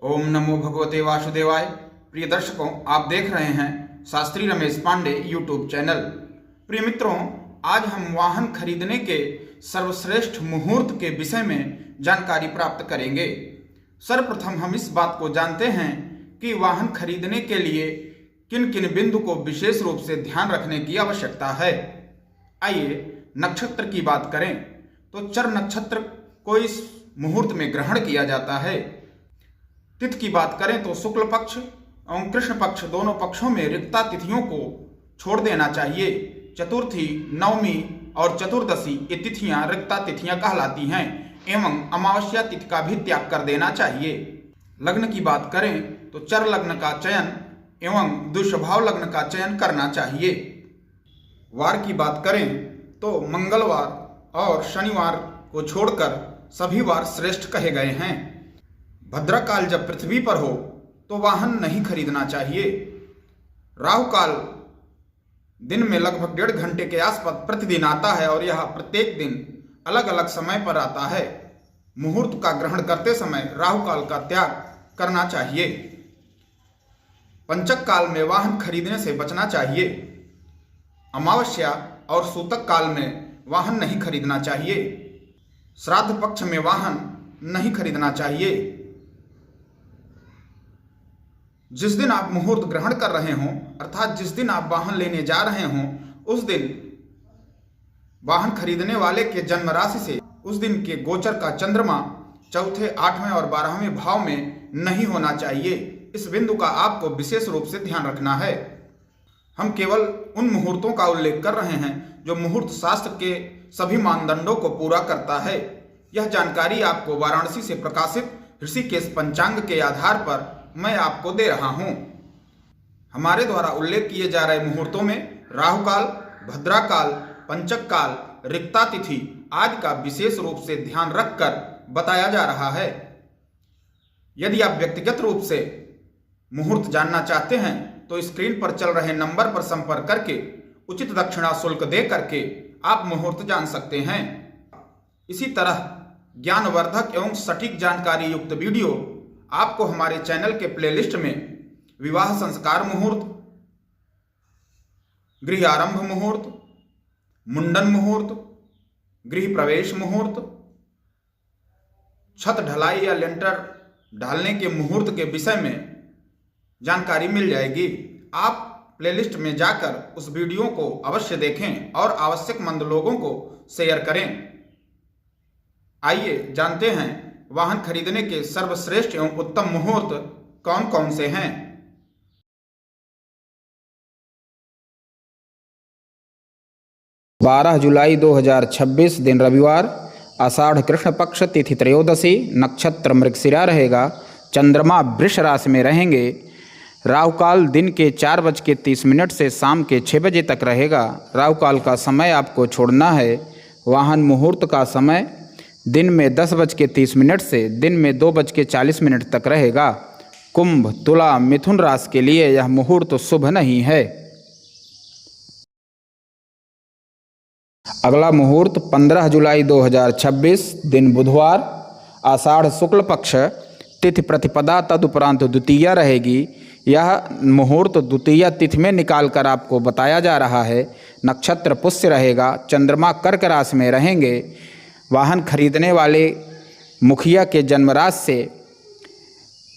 ओम नमो भगवते वासुदेवाय। प्रिय दर्शकों, आप देख रहे हैं शास्त्री रमेश पांडे यूट्यूब चैनल। प्रिय मित्रों, आज हम वाहन खरीदने के सर्वश्रेष्ठ मुहूर्त के विषय में जानकारी प्राप्त करेंगे। सर्वप्रथम हम इस बात को जानते हैं कि वाहन खरीदने के लिए किन किन बिंदु को विशेष रूप से ध्यान रखने की आवश्यकता है। आइए नक्षत्र की बात करें तो चर नक्षत्र को इस मुहूर्त में ग्रहण किया जाता है। तिथि की बात करें तो शुक्ल पक्ष एवं कृष्ण पक्ष दोनों पक्षों में रिक्ता तिथियों को छोड़ देना चाहिए। चतुर्थी, नवमी और चतुर्दशी ये तिथियां रिक्ता तिथियां कहलाती हैं एवं अमावस्या तिथि का भी त्याग कर देना चाहिए। लग्न की बात करें तो चर लग्न का चयन एवं दुष्भाव लग्न का चयन करना चाहिए। वार की बात करें तो मंगलवार और शनिवार को छोड़कर सभी वार श्रेष्ठ कहे गए हैं। भद्रा काल जब पृथ्वी पर हो तो वाहन नहीं खरीदना चाहिए। राहु काल दिन में लगभग 1.5 घंटे के आसपास प्रतिदिन आता है और यह प्रत्येक दिन अलग अलग समय पर आता है। मुहूर्त का ग्रहण करते समय राहु काल का त्याग करना चाहिए। पंचक काल में वाहन खरीदने से बचना चाहिए। अमावस्या और सूतक काल में वाहन नहीं खरीदना चाहिए। श्राद्ध पक्ष में वाहन नहीं खरीदना चाहिए। जिस दिन आप मुहूर्त ग्रहण कर रहे हों अर्थात जिस दिन आप वाहन लेने जा रहे हों उस दिन वाहन खरीदने वाले के जन्म राशि से उस दिन के गोचर का चंद्रमा चौथे, 8वें और 12वें भाव में नहीं होना चाहिए। इस बिंदु का आपको विशेष रूप से ध्यान रखना है। हम केवल उन मुहूर्तों का उल्लेख कर रहे हैं जो मुहूर्त शास्त्र के सभी मानदंडों को पूरा करता है। यह जानकारी आपको वाराणसी से प्रकाशित ऋषिकेश पंचांग के आधार पर मैं आपको दे रहा हूं। हमारे द्वारा उल्लेख किए जा रहे मुहूर्तों में राहु काल, भद्रा काल, पंचक काल, रिक्ता तिथि आदि का विशेष रूप से ध्यान रखकर बताया जा रहा है। यदि आप व्यक्तिगत रूप से मुहूर्त जानना चाहते हैं तो स्क्रीन पर चल रहे नंबर पर संपर्क करके उचित दक्षिणा शुल्क दे करके आप मुहूर्त जान सकते हैं। इसी तरह ज्ञानवर्धक एवं सटीक जानकारी युक्त वीडियो आपको हमारे चैनल के प्लेलिस्ट में विवाह संस्कार मुहूर्त, गृह आरंभ मुहूर्त, मुंडन मुहूर्त, गृह प्रवेश मुहूर्त, छत ढलाई या लेंटर ढालने के मुहूर्त के विषय में जानकारी मिल जाएगी। आप प्लेलिस्ट में जाकर उस वीडियो को अवश्य देखें और आवश्यकमंद लोगों को शेयर करें। आइए जानते हैं वाहन खरीदने के सर्वश्रेष्ठ एवं उत्तम मुहूर्त कौन कौन से हैं। 12 जुलाई 2026 दिन रविवार, आषाढ़ कृष्ण पक्ष, तिथि त्रयोदशी, नक्षत्र मृगशिरा रहेगा, चंद्रमा वृष राशि में रहेंगे। राहु काल दिन के 4:30 से शाम के 6 बजे तक रहेगा। राहु काल का समय आपको छोड़ना है। वाहन मुहूर्त का समय दिन में 10:30 से दिन में 2:40 तक रहेगा। कुंभ, तुला, मिथुन राशि के लिए यह मुहूर्त शुभ नहीं है। अगला मुहूर्त 15 जुलाई 2026 दिन बुधवार, आषाढ़ शुक्ल पक्ष, तिथि प्रतिपदा तदुपरांत द्वितीया रहेगी। यह मुहूर्त द्वितीया तिथि में निकाल कर आपको बताया जा रहा है। नक्षत्र पुष्य रहेगा। चंद्रमा कर्क राशि में रहेंगे। वाहन खरीदने वाले मुखिया के जन्मराशि से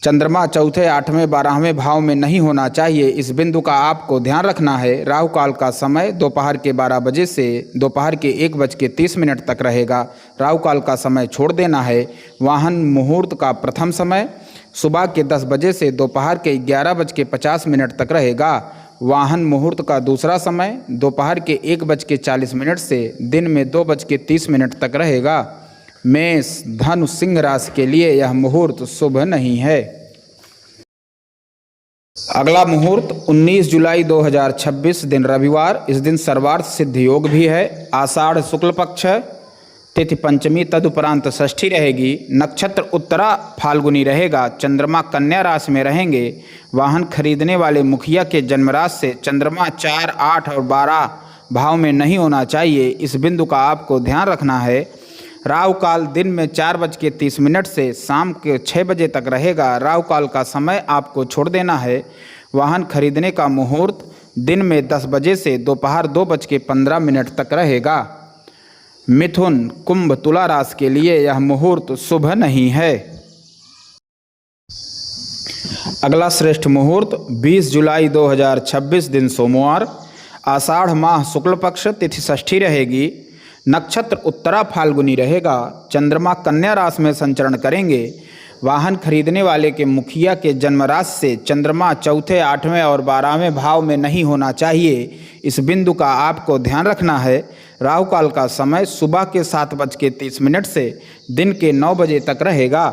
चंद्रमा चौथे, 8वें, 12वें भाव में नहीं होना चाहिए। इस बिंदु का आपको ध्यान रखना है। राहु काल का समय दोपहर के 12 बजे से दोपहर के 1:30 तक रहेगा। राहु काल का समय छोड़ देना है। वाहन मुहूर्त का प्रथम समय सुबह के 10 बजे से दोपहर के 11:50 तक रहेगा। वाहन मुहूर्त का दूसरा समय दोपहर के 1:40 से दिन में 2:30 तक रहेगा। मेष, धनु, सिंह राशि के लिए यह मुहूर्त शुभ नहीं है। अगला मुहूर्त 19 जुलाई 2026 दिन रविवार, इस दिन सर्वार्थ सिद्ध योग भी है। आषाढ़ शुक्ल पक्ष, तिथि पंचमी तदुपरांत षष्ठी रहेगी। नक्षत्र उत्तरा फाल्गुनी रहेगा। चंद्रमा कन्या राशि में रहेंगे। वाहन खरीदने वाले मुखिया के जन्मराशि से चंद्रमा 4, 8 और 12 भाव में नहीं होना चाहिए। इस बिंदु का आपको ध्यान रखना है। राहु काल दिन में 4:30 से शाम के 6 बजे तक रहेगा। राहु काल का समय आपको छोड़ देना है। वाहन खरीदने का मुहूर्त दिन में 10 बजे से दोपहर 2:15 तक रहेगा। मिथुन, कुंभ, तुला राशि के लिए यह मुहूर्त शुभ नहीं है। अगला श्रेष्ठ मुहूर्त 20 जुलाई 2026 दिन सोमवार, आषाढ़ माह शुक्ल पक्ष, तिथि षष्ठी रहेगी, नक्षत्र उत्तरा फाल्गुनी रहेगा। चंद्रमा कन्या राशि में संचरण करेंगे। वाहन खरीदने वाले के मुखिया के जन्म राशि से चंद्रमा चौथे, 8वें और 12वें भाव में नहीं होना चाहिए। इस बिंदु का आपको ध्यान रखना है। राहु काल का समय सुबह के 7:30 से दिन के 9 बजे तक रहेगा।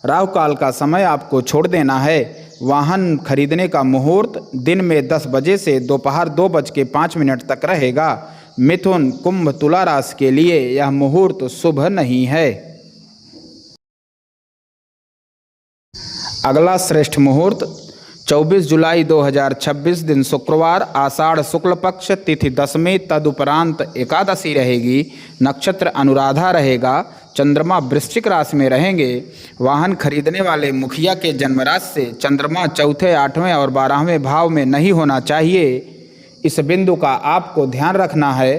राहु काल का समय आपको छोड़ देना है। वाहन खरीदने का मुहूर्त दिन में 10 बजे से दोपहर 2:05 तक रहेगा। मिथुन, कुंभ, तुला राशि के लिए यह मुहूर्त शुभ नहीं है। अगला श्रेष्ठ मुहूर्त 24 जुलाई 2026 दिन शुक्रवार, आषाढ़ शुक्ल पक्ष, तिथि दशमी, तदुपरांत एकादशी रहेगी, नक्षत्र अनुराधा रहेगा। चंद्रमा वृश्चिक राशि में रहेंगे। वाहन खरीदने वाले मुखिया के जन्म राशि से चंद्रमा चौथे, 8वें और 12वें भाव में नहीं होना चाहिए। इस बिंदु का आपको ध्यान रखना है।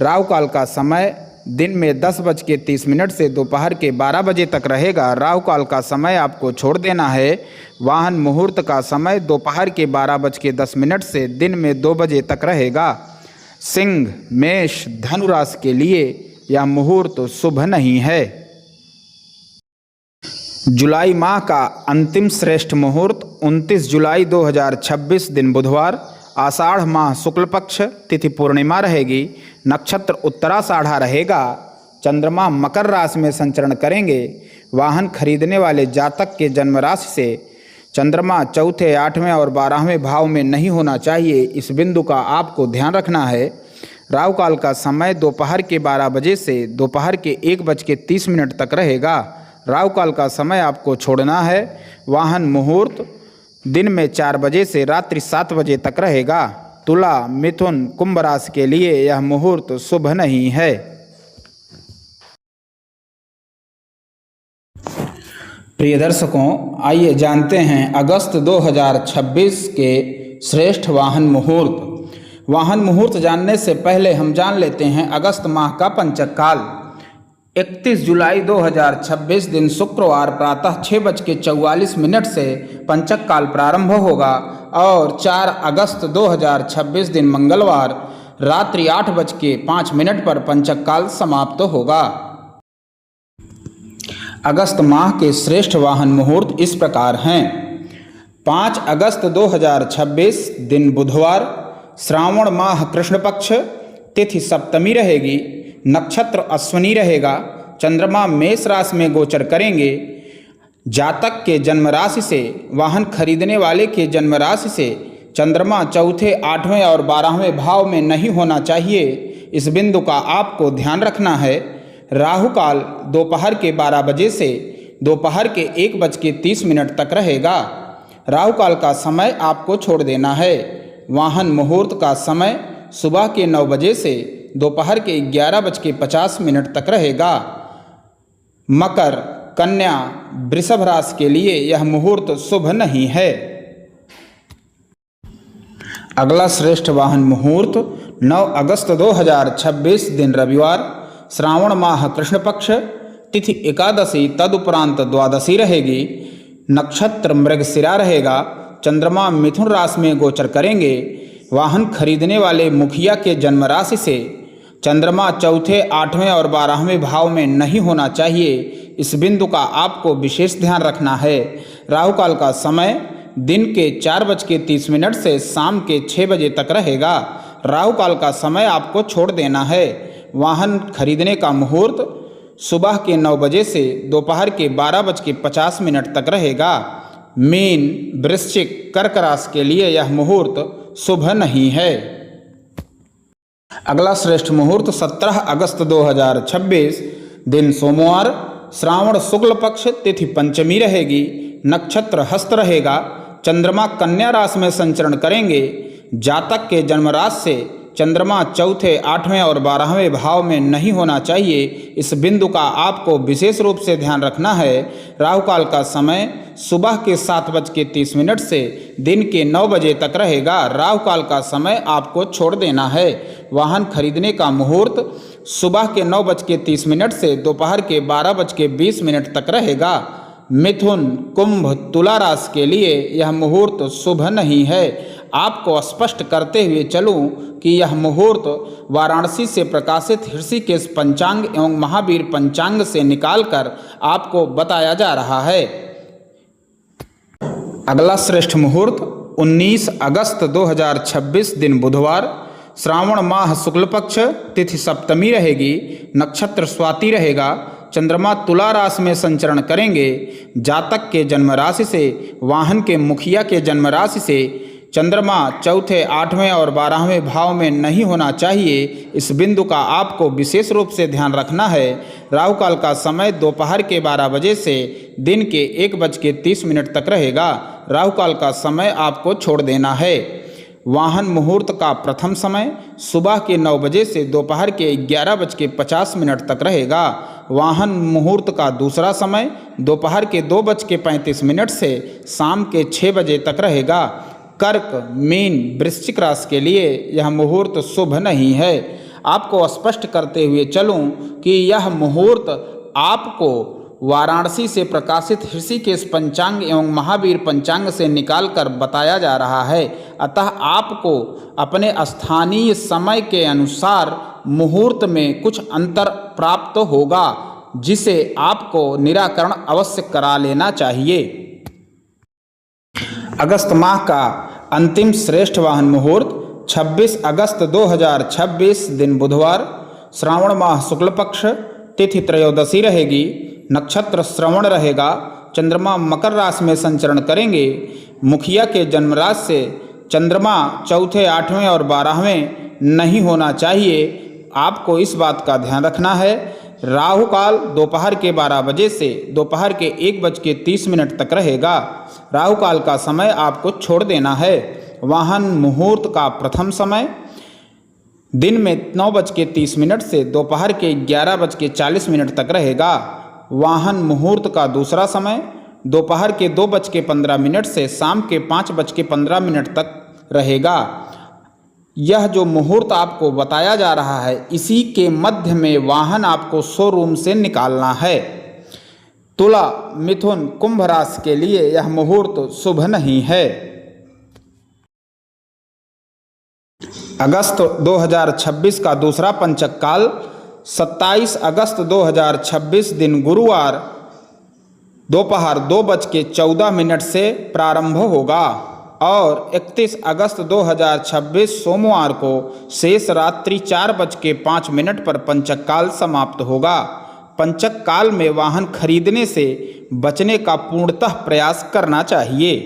राहु काल का समय दिन में 10:30 से दोपहर के 12 बजे तक रहेगा। राहु काल का समय आपको छोड़ देना है। वाहन मुहूर्त का समय दोपहर के 12:10 से दिन में 2 बजे तक रहेगा। सिंह, मेष, धनु राशि के लिए यह मुहूर्त शुभ नहीं है। जुलाई माह का अंतिम श्रेष्ठ मुहूर्त 29 जुलाई 2026 दिन बुधवार, आषाढ़ माह शुक्ल पक्ष, तिथि पूर्णिमा रहेगी, नक्षत्र उत्तराषाढ़ा रहेगा। चंद्रमा मकर राशि में संचरण करेंगे। वाहन खरीदने वाले जातक के जन्म राशि से चंद्रमा चौथे, 8वें और 12वें भाव में नहीं होना चाहिए। इस बिंदु का आपको ध्यान रखना है। राहु काल का समय दोपहर के 12 बजे से दोपहर के 1:30 तक रहेगा। राहु काल का समय आपको छोड़ना है। वाहन मुहूर्त दिन में 4 बजे से रात्रि 7 बजे तक रहेगा। तुला, मिथुन, कुंभ राशि के लिए यह मुहूर्त शुभ नहीं है। प्रिय दर्शकों, आइए जानते हैं अगस्त 2026 के श्रेष्ठ वाहन मुहूर्त। वाहन मुहूर्त जानने से पहले हम जान लेते हैं अगस्त माह का पंचक काल। 31 जुलाई 2026 दिन शुक्रवार प्रातः 6:44 से पंचक काल प्रारंभ होगा और 4 अगस्त 2026 दिन मंगलवार रात्रि 8:05 पर पंचक काल समाप्त होगा। अगस्त माह के श्रेष्ठ वाहन मुहूर्त इस प्रकार हैं। 5 अगस्त 2026 दिन बुधवार, श्रावण माह कृष्ण पक्ष, तिथि सप्तमी रहेगी, नक्षत्र अश्विनी रहेगा। चंद्रमा मेष राशि में गोचर करेंगे। जातक के जन्म राशि से, वाहन खरीदने वाले के जन्म राशि से चंद्रमा चौथे, 8वें और 12वें भाव में नहीं होना चाहिए। इस बिंदु का आपको ध्यान रखना है। राहु काल दोपहर के 12 बजे से दोपहर के 1:30 तक रहेगा। राहु काल का समय आपको छोड़ देना है। वाहन मुहूर्त का समय सुबह के 9 बजे से दोपहर के 11:50 तक रहेगा। मकर, कन्या, वृषभ राशि के लिए यह मुहूर्त शुभ नहीं है। अगला श्रेष्ठ वाहन मुहूर्त 9 अगस्त 2026 दिन रविवार, श्रावण माह कृष्ण पक्ष, तिथि एकादशी, तदुपरांत द्वादशी रहेगी, नक्षत्र मृगशिरा रहेगा। चंद्रमा मिथुन राशि में गोचर करेंगे। वाहन खरीदने वाले मुखिया के जन्म राशि से चंद्रमा चौथे, 8वें और 12वें भाव में नहीं होना चाहिए। इस बिंदु का आपको विशेष ध्यान रखना है। राहु काल का समय दिन के 4:30 से शाम के 6 बजे तक रहेगा। राहु काल का समय आपको छोड़ देना है। वाहन खरीदने का मुहूर्त सुबह के 9 बजे से दोपहर के 12:50 तक रहेगा। मीन, वृश्चिक, कर्क राशि के लिए यह मुहूर्त शुभ नहीं है। अगला श्रेष्ठ मुहूर्त 17 अगस्त 2026 दिन सोमवार, श्रावण शुक्ल पक्ष, तिथि पंचमी रहेगी, नक्षत्र हस्त रहेगा। चंद्रमा कन्या राशि में संचरण करेंगे। जातक के जन्म राशि से चंद्रमा चौथे, 8वें और 12वें भाव में नहीं होना चाहिए। इस बिंदु का आपको विशेष रूप से ध्यान रखना है। राहु काल का समय सुबह के 7:30 से दिन के 9 बजे तक रहेगा। राहु काल का समय आपको छोड़ देना है। वाहन खरीदने का मुहूर्त सुबह के 9:30 से दोपहर के 12:20 तक रहेगा। मिथुन, कुंभ, तुला राशि के लिए यह मुहूर्त शुभ नहीं है। आपको स्पष्ट करते हुए चलूं कि यह मुहूर्त वाराणसी से प्रकाशित ऋषिकेश पंचांग एवं महावीर पंचांग से निकालकर आपको बताया जा रहा है। अगला श्रेष्ठ मुहूर्त 19 अगस्त 2026 दिन बुधवार, श्रावण माह शुक्ल पक्ष, तिथि सप्तमी रहेगी, नक्षत्र स्वाति रहेगा। चंद्रमा तुला राशि में संचरण करेंगे। जातक के जन्म राशि से, वाहन के मुखिया के जन्म राशि से चंद्रमा चौथे, 8वें और 12वें भाव में नहीं होना चाहिए। इस बिंदु का आपको विशेष रूप से ध्यान रखना है। राहु काल का समय दोपहर के 12 बजे से दिन के 1:30 तक रहेगा। राहु काल का समय आपको छोड़ देना है। वाहन मुहूर्त का प्रथम समय सुबह के 9 बजे से दोपहर के 11:50 तक रहेगा। वाहन मुहूर्त का दूसरा समय दोपहर के 2:35 से शाम के 6 बजे तक रहेगा। कर्क, मीन, वृश्चिक राशि के लिए यह मुहूर्त शुभ नहीं है। आपको स्पष्ट करते हुए चलूं कि यह मुहूर्त आपको वाराणसी से प्रकाशित ऋषिकेश पंचांग एवं महावीर पंचांग से निकालकर बताया जा रहा है। अतः आपको अपने स्थानीय समय के अनुसार मुहूर्त में कुछ अंतर प्राप्त होगा, जिसे आपको निराकरण अवश्य करा लेना चाहिए। अगस्त माह का अंतिम श्रेष्ठ वाहन मुहूर्त 26 अगस्त 2026 दिन बुधवार, श्रावण माह शुक्ल पक्ष, तिथि त्रयोदशी रहेगी, नक्षत्र श्रवण रहेगा। चंद्रमा मकर राशि में संचरण करेंगे। मुखिया के जन्म राशि से चंद्रमा चौथे, 8वें और 12वें नहीं होना चाहिए। आपको इस बात का ध्यान रखना है। राहु काल दोपहर के 12 बजे से दोपहर के 1:30 तक रहेगा। राहु काल का समय आपको छोड़ देना है। वाहन मुहूर्त का प्रथम समय दिन में 9:30 से दोपहर के 11:40 तक रहेगा। वाहन मुहूर्त का दूसरा समय दोपहर के 2:15 से शाम के 5:15 तक रहेगा। यह जो मुहूर्त आपको बताया जा रहा है, इसी के मध्य में वाहन आपको शोरूम से निकालना है। तुला, मिथुन, कुंभ राशि के लिए यह मुहूर्त शुभ नहीं है। अगस्त 2026 का दूसरा पंचक काल 27 अगस्त 2026 दिन गुरुवार दोपहर 2:14 से प्रारंभ होगा और 31 अगस्त 2026 सोमवार को शेष रात्रि 4:05 पर पंचक काल समाप्त होगा। पंचक काल में वाहन खरीदने से बचने का पूर्णतः प्रयास करना चाहिए।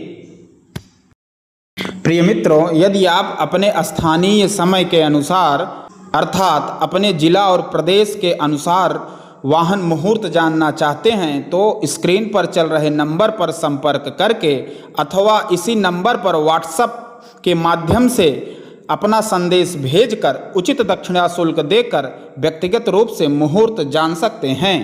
प्रिय मित्रों, यदि आप अपने स्थानीय समय के अनुसार अर्थात अपने जिला और प्रदेश के अनुसार वाहन मुहूर्त जानना चाहते हैं तो स्क्रीन पर चल रहे नंबर पर संपर्क करके अथवा इसी नंबर पर व्हाट्सएप के माध्यम से अपना संदेश भेजकर उचित दक्षिणा शुल्क देकर व्यक्तिगत रूप से मुहूर्त जान सकते हैं।